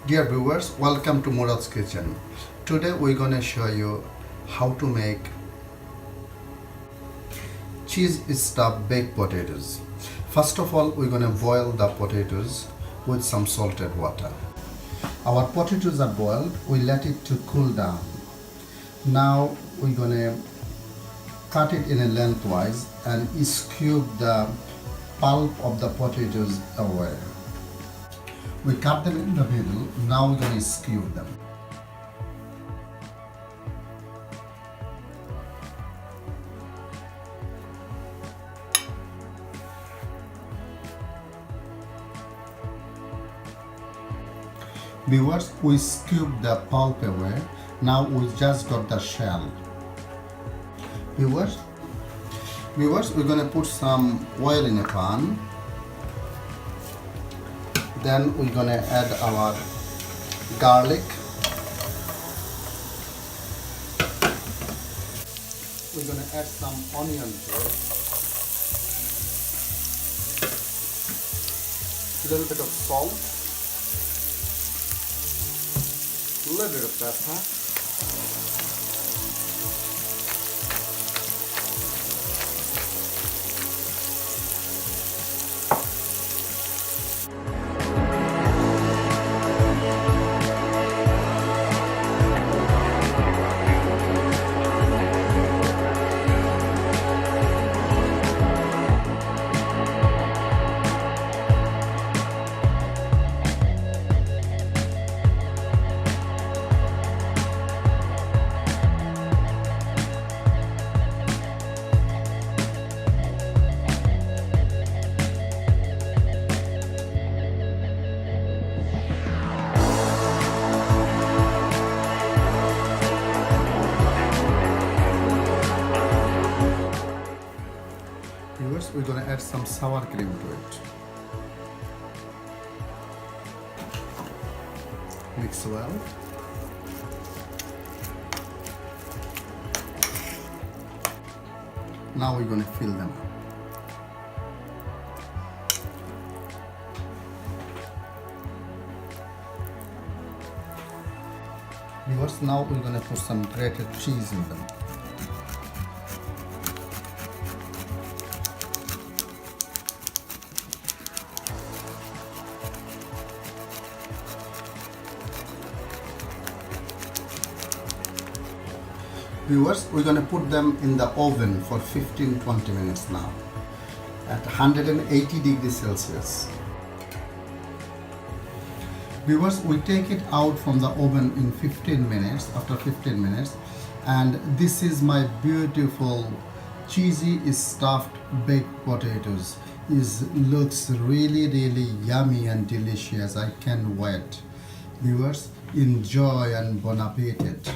Dear viewers, welcome to Murad's Kitchen. Today we're gonna show you how to make cheese stuffed baked potatoes. First of all, we're gonna boil the potatoes with some salted water. Our potatoes are boiled, we let it to cool down. Now we're gonna cut it in a lengthwise and scoop the pulp of the potatoes away. We cut them in the middle, now we're going to skew them. Viewers, we scooped the pulp away, now we just got the shell. Viewers, we're going to put some oil in a pan. Then we're gonna add our garlic. We're gonna add some onion to it. A little bit of salt. A little bit of pepper. We're going to add some sour cream to it. Mix well. Now we're going to fill them up. Viewers, now we're going to put some grated cheese in them. Viewers, we're going to put them in the oven for 15-20 minutes now at 180 degrees Celsius. Viewers, we take it out from the oven in 15 minutes, after 15 minutes, and this is my beautiful cheesy stuffed baked potatoes. It looks really yummy and delicious. I can't wait. Viewers, enjoy and bon appetit.